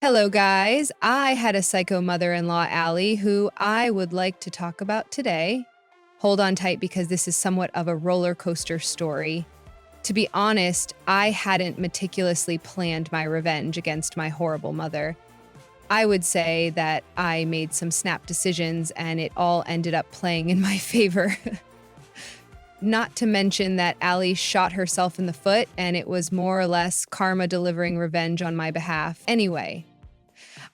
Hello, guys. I had a psycho mother-in-law, Allie, who I would like to talk about today. Hold on tight because this is somewhat of a roller coaster story. To be honest, I hadn't meticulously planned my revenge against my horrible mother. I would say that I made some snap decisions and it all ended up playing in my favor. Not to mention that Allie shot herself in the foot and it was more or less karma delivering revenge on my behalf. Anyway,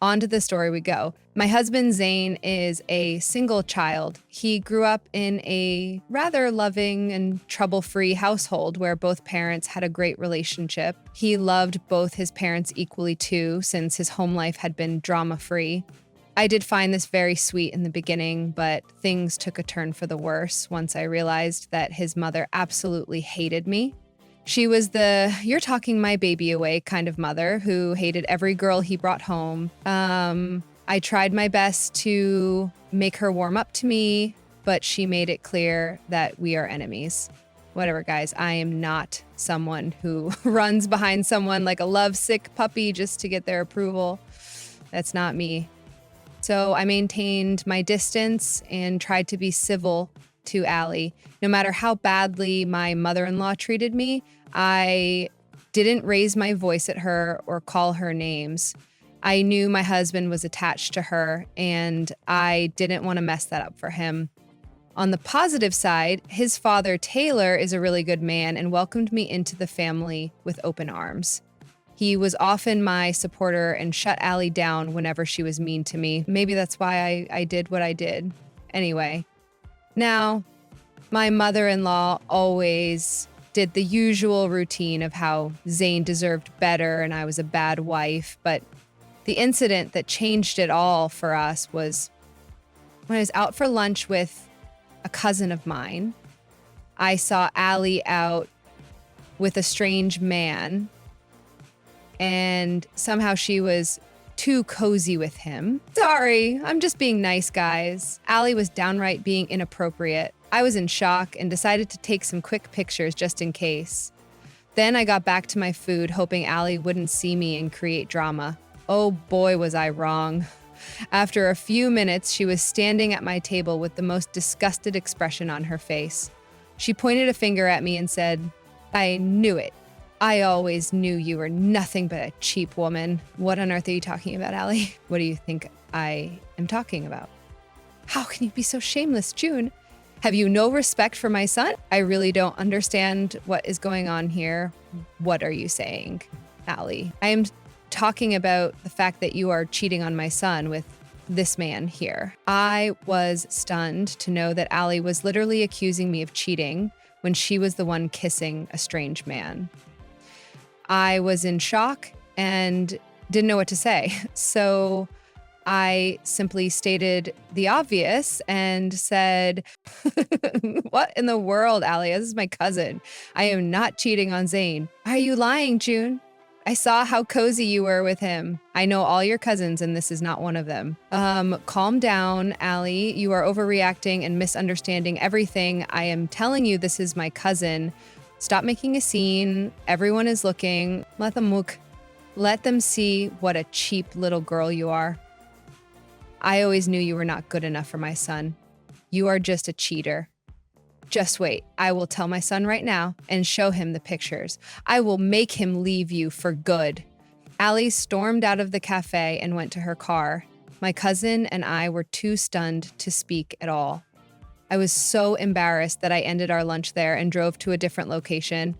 on to the story we go. My husband, Zane, is a single child. He grew up in a rather loving and trouble-free household where both parents had a great relationship. He loved both his parents equally too, since his home life had been drama-free. I did find this very sweet in the beginning, but things took a turn for the worse once I realized that his mother absolutely hated me. She was the "you're talking my baby away" kind of mother who hated every girl he brought home. I tried my best to make her warm up to me, but she made it clear that we are enemies. Whatever, guys, I am not someone who runs behind someone like a lovesick puppy just to get their approval. That's not me. So I maintained my distance and tried to be civil to Allie. No matter how badly my mother-in-law treated me, I didn't raise my voice at her or call her names. I knew my husband was attached to her, and I didn't want to mess that up for him. On the positive side, his father, Taylor, is a really good man and welcomed me into the family with open arms. He was often my supporter and shut Allie down whenever she was mean to me. Maybe that's why I did what I did. Anyway, now, my mother-in-law always did the usual routine of how Zane deserved better and I was a bad wife, but the incident that changed it all for us was when I was out for lunch with a cousin of mine. I saw Allie out with a strange man, and somehow she was too cozy with him. Sorry, I'm just being nice, guys. Allie was downright being inappropriate. I was in shock and decided to take some quick pictures just in case. Then I got back to my food, hoping Allie wouldn't see me and create drama. Oh boy, was I wrong. After a few minutes, she was standing at my table with the most disgusted expression on her face. She pointed a finger at me and said, "I knew it. I always knew you were nothing but a cheap woman." What on earth are you talking about, Allie? What do you think I am talking about? How can you be so shameless, June? Have you no respect for my son? I really don't understand what is going on here. What are you saying, Allie? I am talking about the fact that you are cheating on my son with this man here. I was stunned to know that Allie was literally accusing me of cheating when she was the one kissing a strange man. I was in shock and didn't know what to say. So I simply stated the obvious and said, "What in the world, Allie? This is my cousin. I am not cheating on Zane." "Are you lying, June? I saw how cozy you were with him. I know all your cousins and this is not one of them." Calm down, Allie. You are overreacting and misunderstanding everything. I am telling you this is my cousin. Stop making a scene. Everyone is looking. Let them look. Let them see what a cheap little girl you are. I always knew you were not good enough for my son. You are just a cheater. Just wait. I will tell my son right now and show him the pictures. I will make him leave you for good. Allie stormed out of the cafe and went to her car. My cousin and I were too stunned to speak at all. I was so embarrassed that I ended our lunch there and drove to a different location.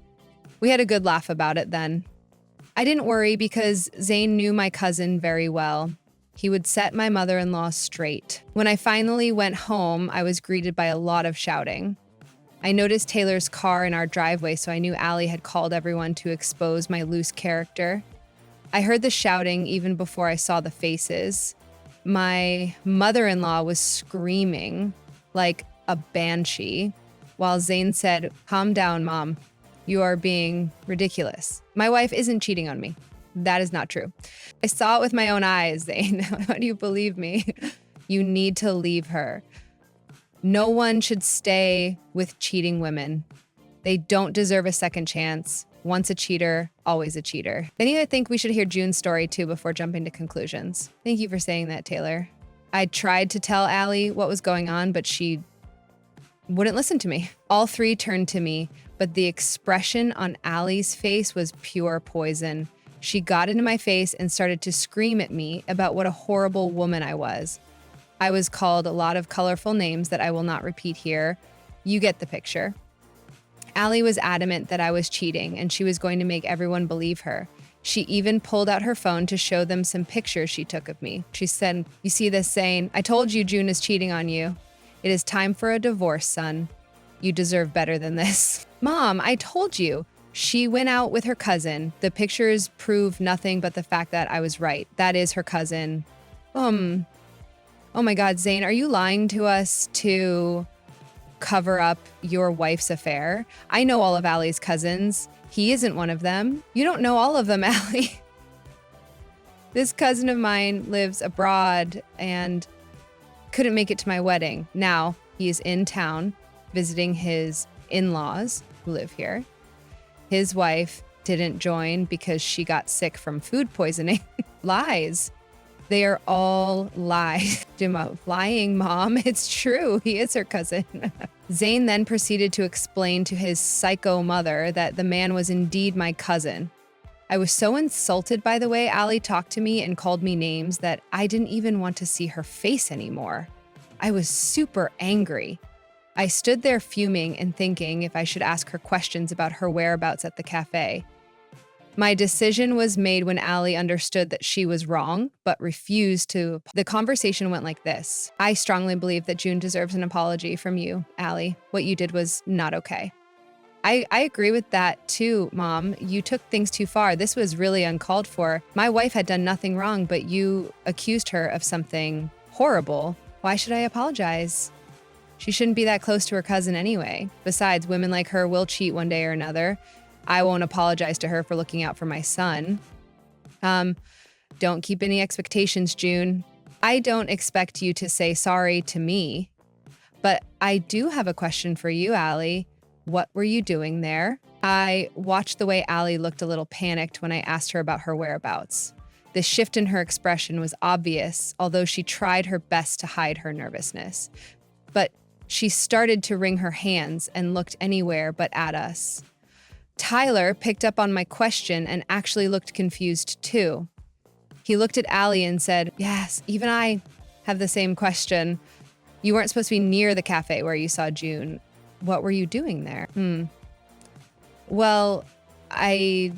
We had a good laugh about it then. I didn't worry because Zane knew my cousin very well. He would set my mother-in-law straight. When I finally went home, I was greeted by a lot of shouting. I noticed Taylor's car in our driveway, so I knew Allie had called everyone to expose my loose character. I heard the shouting even before I saw the faces. My mother-in-law was screaming like a banshee, while Zane said, "Calm down, Mom. You are being ridiculous. My wife isn't cheating on me. That is not true. I saw it with my own eyes, Zane. How do you believe me? You need to leave her. No one should stay with cheating women. They don't deserve a second chance. once a cheater, always a cheater. I think we should hear June's story too before jumping to conclusions. Thank you for saying that, Taylor. I tried to tell Allie what was going on, but she wouldn't listen to me. All three turned to me, but the expression on Allie's face was pure poison. She got into my face and started to scream at me about what a horrible woman I was. I was called a lot of colorful names that I will not repeat here. You get the picture. Allie was adamant that I was cheating and she was going to make everyone believe her. She even pulled out her phone to show them some pictures she took of me. She said, "You see this saying, I told you June is cheating on you. It is time for a divorce, son. You deserve better than this." Mom, I told you. She went out with her cousin. The pictures prove nothing but the fact that I was right. That is her cousin. Oh my God, Zane, are you lying to us to cover up your wife's affair? I know all of Allie's cousins. He isn't one of them. You don't know all of them, Allie. This cousin of mine lives abroad and couldn't make it to my wedding. Now he is in town visiting his in-laws who live here. His wife didn't join because she got sick from food poisoning. Lies. They are all lies. Lying, Mom. It's true. He is her cousin. Zane then proceeded to explain to his psycho mother that the man was indeed my cousin. I was so insulted by the way Allie talked to me and called me names that I didn't even want to see her face anymore. I was super angry. I stood there fuming and thinking if I should ask her questions about her whereabouts at the cafe. My decision was made when Allie understood that she was wrong, but refused to. The conversation went like this. I strongly believe that June deserves an apology from you, Allie. What you did was not okay. I agree with that too, Mom. You took things too far. This was really uncalled for. My wife had done nothing wrong, but you accused her of something horrible. Why should I apologize? She shouldn't be that close to her cousin anyway. Besides, women like her will cheat one day or another. I won't apologize to her for looking out for my son. Don't keep any expectations, June. I don't expect you to say sorry to me, but I do have a question for you, Allie. What were you doing there? I watched the way Allie looked a little panicked when I asked her about her whereabouts. The shift in her expression was obvious, although she tried her best to hide her nervousness. But she started to wring her hands and looked anywhere but at us. Tyler picked up on my question and actually looked confused too. He looked at Allie and said, "Yes, even I have the same question. You weren't supposed to be near the cafe where you saw June. What were you doing there?" Well, I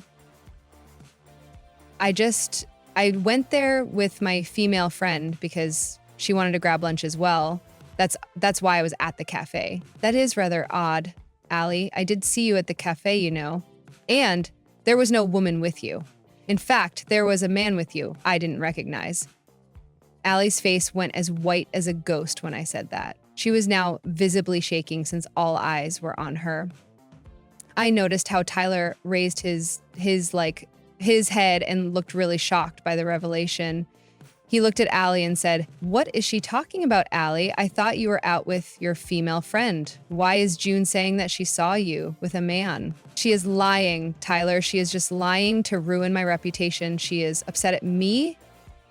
went there with my female friend because she wanted to grab lunch as well. That's why I was at the cafe. That is rather odd, Allie. I did see you at the cafe, you know. And there was no woman with you. In fact, there was a man with you I didn't recognize. Allie's face went as white as a ghost when I said that. She was now visibly shaking since all eyes were on her. I noticed how Tyler raised his head and looked really shocked by the revelation. He looked at Allie and said, "What is she talking about, Allie? I thought you were out with your female friend. Why is June saying that she saw you with a man?" She is lying, Tyler. She is just lying to ruin my reputation. She is upset at me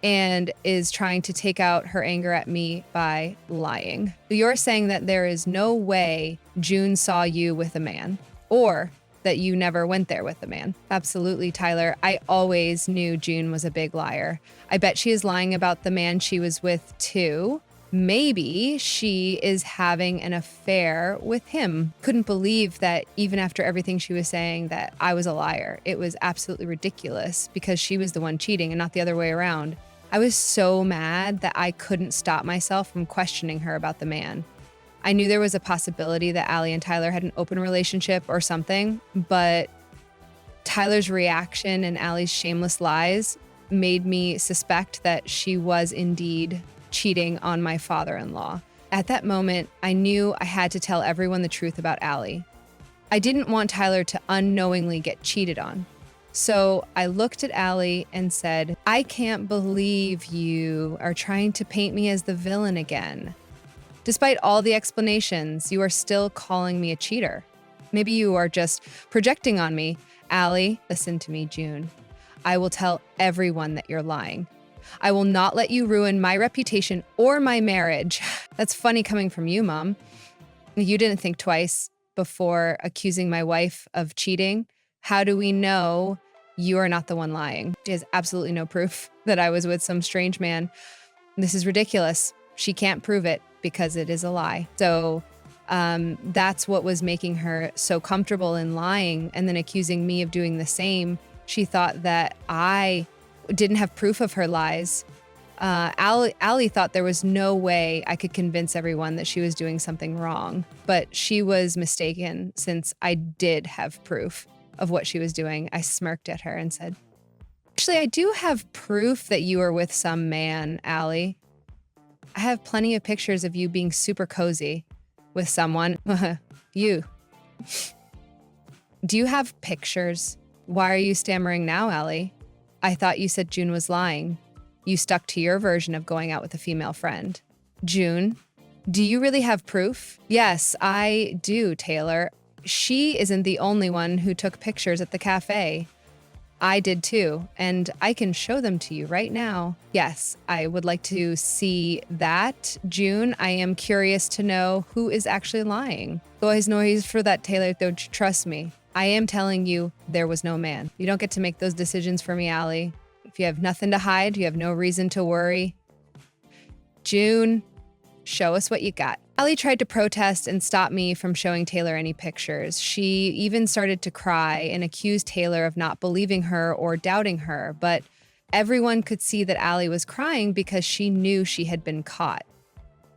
and is trying to take out her anger at me by lying. You're saying that there is no way June saw you with a man, or that you never went there with a man. Absolutely, Tyler. I always knew June was a big liar. I bet she is lying about the man she was with too. Maybe she is having an affair with him. Couldn't believe that even after everything she was saying that I was a liar. It was absolutely ridiculous because she was the one cheating and not the other way around. I was so mad that I couldn't stop myself from questioning her about the man. I knew there was a possibility that Allie and Tyler had an open relationship or something, but Tyler's reaction and Allie's shameless lies made me suspect that she was indeed cheating on my father-in-law. At that moment, I knew I had to tell everyone the truth about Allie. I didn't want Tyler to unknowingly get cheated on. So I looked at Allie and said, "I can't believe you are trying to paint me as the villain again. Despite all the explanations, you are still calling me a cheater. Maybe you are just projecting on me. Allie, listen to me, June. I will tell everyone that you're lying. I will not let you ruin my reputation or my marriage. That's funny coming from you, Mom. You didn't think twice before accusing my wife of cheating. How do we know you are not the one lying? She has absolutely no proof that I was with some strange man. This is ridiculous. She can't prove it because it is a lie. So that's what was making her so comfortable in lying and then accusing me of doing the same. She thought that I didn't have proof of her lies. Allie thought there was no way I could convince everyone that she was doing something wrong, but she was mistaken since I did have proof of what she was doing. I smirked at her and said, actually, I do have proof that you were with some man, Allie. I have plenty of pictures of you being super cozy with someone. You. Do you have pictures? Why are you stammering now, Allie? I thought you said June was lying. You stuck to your version of going out with a female friend. June, do you really have proof? Yes, I do, Taylor. She isn't the only one who took pictures at the cafe. I did too, and I can show them to you right now. Yes, I would like to see that. June, I am curious to know who is actually lying. Boys noise for that, Taylor, don't you trust me? I am telling you, there was no man. You don't get to make those decisions for me, Allie. If you have nothing to hide, you have no reason to worry. June, show us what you got. Allie tried to protest and stop me from showing Taylor any pictures. She even started to cry and accused Taylor of not believing her or doubting her, but everyone could see that Allie was crying because she knew she had been caught.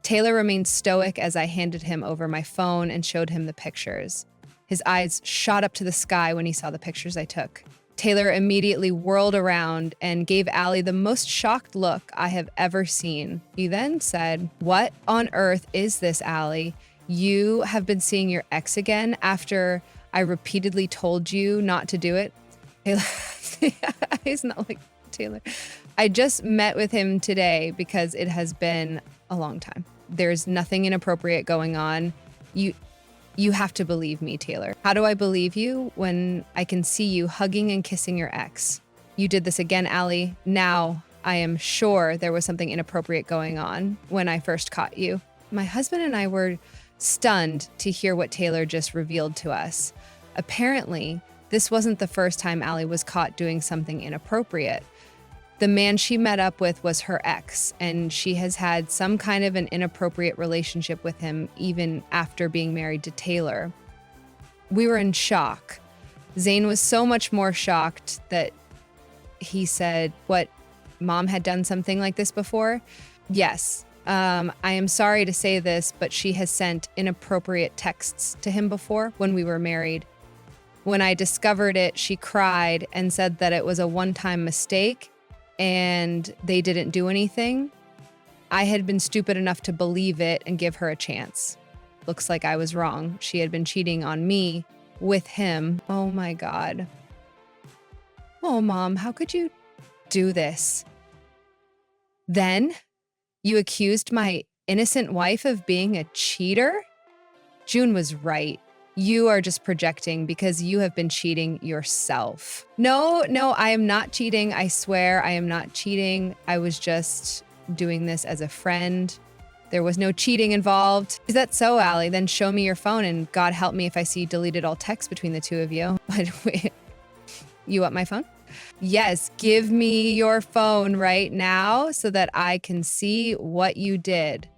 Taylor remained stoic as I handed him over my phone and showed him the pictures. His eyes shot up to the sky when he saw the pictures I took. Taylor immediately whirled around and gave Allie the most shocked look I have ever seen. He then said, "What on earth is this, Allie? You have been seeing your ex again after I repeatedly told you not to do it?" Taylor, he's not like Taylor. I just met with him today because it has been a long time. There's nothing inappropriate going on. You have to believe me, Taylor. How do I believe you when I can see you hugging and kissing your ex? You did this again, Allie. Now I am sure there was something inappropriate going on when I first caught you. My husband and I were stunned to hear what Taylor just revealed to us. Apparently, this wasn't the first time Allie was caught doing something inappropriate. The man she met up with was her ex, and she has had some kind of an inappropriate relationship with him even after being married to Taylor. We were in shock. Zane was so much more shocked that he said, "What, Mom had done something like this before?" Yes. I am sorry to say this, but she has sent inappropriate texts to him before when we were married. When I discovered it, she cried and said that it was a one-time mistake and they didn't do anything. I had been stupid enough to believe it and give her a chance. Looks like I was wrong. She had been cheating on me with him. Oh my God. Oh, Mom, how could you do this? Then you accused my innocent wife of being a cheater? June was right. You are just projecting because you have been cheating yourself. No, I am not cheating. I swear I am not cheating. I was just doing this as a friend. There was no cheating involved. Is that so, Allie? Then show me your phone and God help me if I see deleted all texts between the two of you. But wait, you want my phone? Yes, give me your phone right now so that I can see what you did.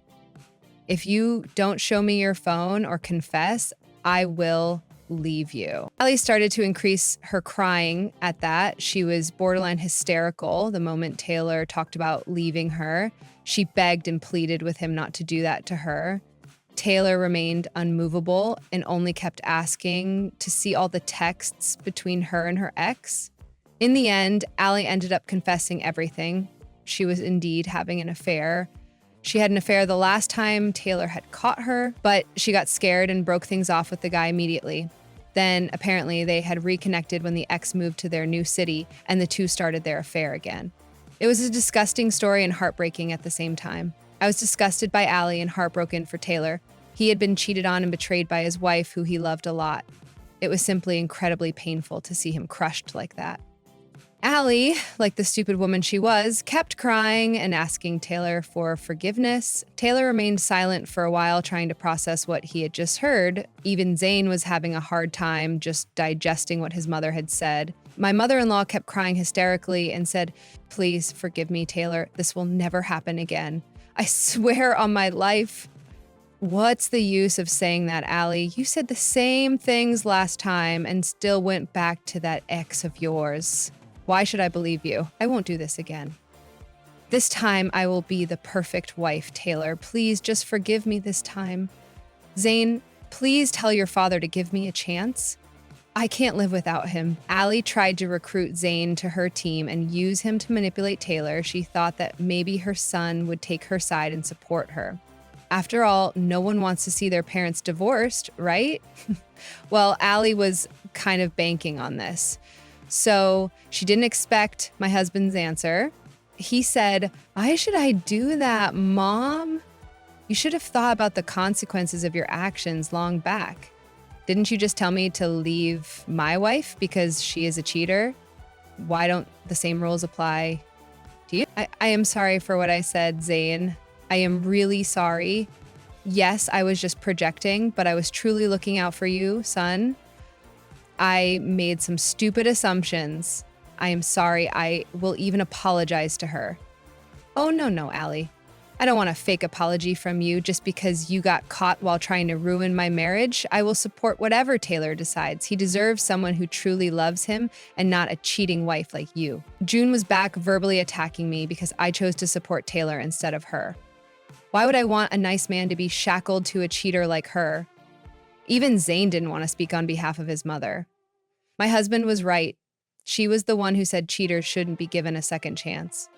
If you don't show me your phone or confess, I will leave you. Allie started to increase her crying at that. She was borderline hysterical the moment Taylor talked about leaving her. She begged and pleaded with him not to do that to her. Taylor remained unmovable and only kept asking to see all the texts between her and her ex. In the end, Allie ended up confessing everything. She was indeed having an affair. She had an affair the last time Taylor had caught her, but she got scared and broke things off with the guy immediately. Then apparently they had reconnected when the ex moved to their new city and the two started their affair again. It was a disgusting story and heartbreaking at the same time. I was disgusted by Allie and heartbroken for Taylor. He had been cheated on and betrayed by his wife, who he loved a lot. It was simply incredibly painful to see him crushed like that. Allie, like the stupid woman she was, kept crying and asking Taylor for forgiveness. Taylor remained silent for a while, trying to process what he had just heard. Even Zane was having a hard time just digesting what his mother had said. My mother-in-law kept crying hysterically and said, "Please forgive me, Taylor. This will never happen again. I swear on my life." What's the use of saying that, Allie? You said the same things last time and still went back to that ex of yours. Why should I believe you? I won't do this again. This time I will be the perfect wife, Taylor. Please just forgive me this time. Zane, please tell your father to give me a chance. I can't live without him. Allie tried to recruit Zane to her team and use him to manipulate Taylor. She thought that maybe her son would take her side and support her. After all, no one wants to see their parents divorced, right? Well, Allie was kind of banking on this. So she didn't expect my husband's answer. He said, "Why should I do that, Mom? You should have thought about the consequences of your actions long back. Didn't you just tell me to leave my wife because she is a cheater? Why don't the same rules apply to you?" I am sorry for what I said, Zane. I am really sorry. Yes, I was just projecting, but I was truly looking out for you, son. I made some stupid assumptions. I am sorry. I will even apologize to her. Oh, no, Allie. I don't want a fake apology from you just because you got caught while trying to ruin my marriage. I will support whatever Taylor decides. He deserves someone who truly loves him and not a cheating wife like you. June was back verbally attacking me because I chose to support Taylor instead of her. Why would I want a nice man to be shackled to a cheater like her? Even Zane didn't want to speak on behalf of his mother. My husband was right. She was the one who said cheaters shouldn't be given a second chance.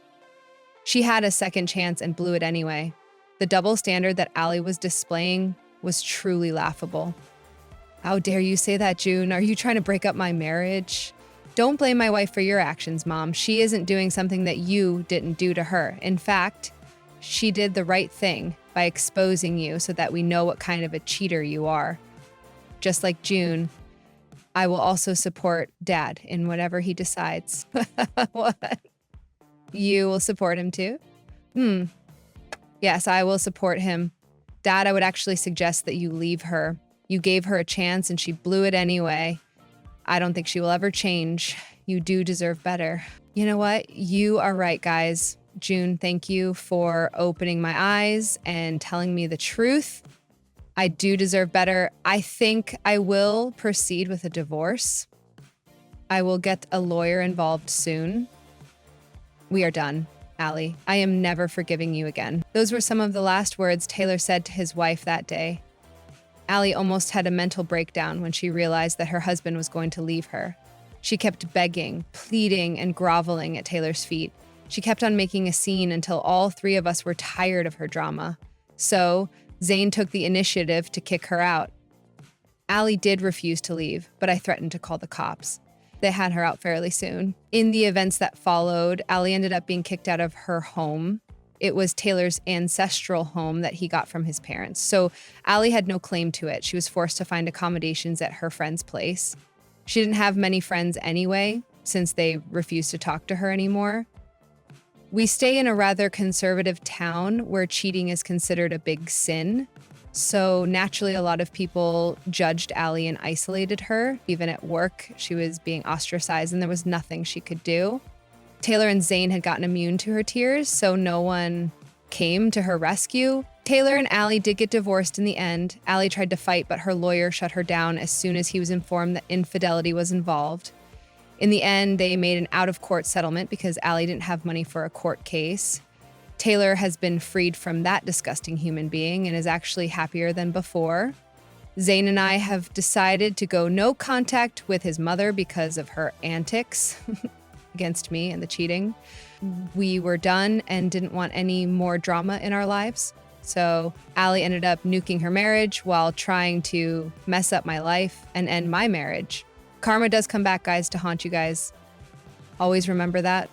She had a second chance and blew it anyway. The double standard that Allie was displaying was truly laughable. How dare you say that, June? Are you trying to break up my marriage? Don't blame my wife for your actions, Mom. She isn't doing something that you didn't do to her. In fact, she did the right thing by exposing you so that we know what kind of a cheater you are. Just like June, I will also support Dad in whatever he decides. What? You will support him too? Yes, I will support him. Dad, I would actually suggest that you leave her. You gave her a chance and she blew it anyway. I don't think she will ever change. You do deserve better. You know what? You are right, guys. June, thank you for opening my eyes and telling me the truth. I do deserve better. I think I will proceed with a divorce. I will get a lawyer involved soon. We are done, Allie. I am never forgiving you again. Those were some of the last words Taylor said to his wife that day. Allie almost had a mental breakdown when she realized that her husband was going to leave her. She kept begging, pleading, and groveling at Taylor's feet. She kept on making a scene until all three of us were tired of her drama. So, Zane took the initiative to kick her out. Allie did refuse to leave, but I threatened to call the cops. They had her out fairly soon. In the events that followed, Allie ended up being kicked out of her home. It was Taylor's ancestral home that he got from his parents. So Allie had no claim to it. She was forced to find accommodations at her friend's place. She didn't have many friends anyway, since they refused to talk to her anymore. We stay in a rather conservative town where cheating is considered a big sin. So naturally, a lot of people judged Allie and isolated her. Even at work, she was being ostracized and there was nothing she could do. Taylor and Zane had gotten immune to her tears, so no one came to her rescue. Taylor and Allie did get divorced in the end. Allie tried to fight, but her lawyer shut her down as soon as he was informed that infidelity was involved. In the end, they made an out-of-court settlement because Allie didn't have money for a court case. Taylor has been freed from that disgusting human being and is actually happier than before. Zane and I have decided to go no contact with his mother because of her antics against me and the cheating. We were done and didn't want any more drama in our lives. So Allie ended up nuking her marriage while trying to mess up my life and end my marriage. Karma does come back, guys, to haunt you guys. Always remember that.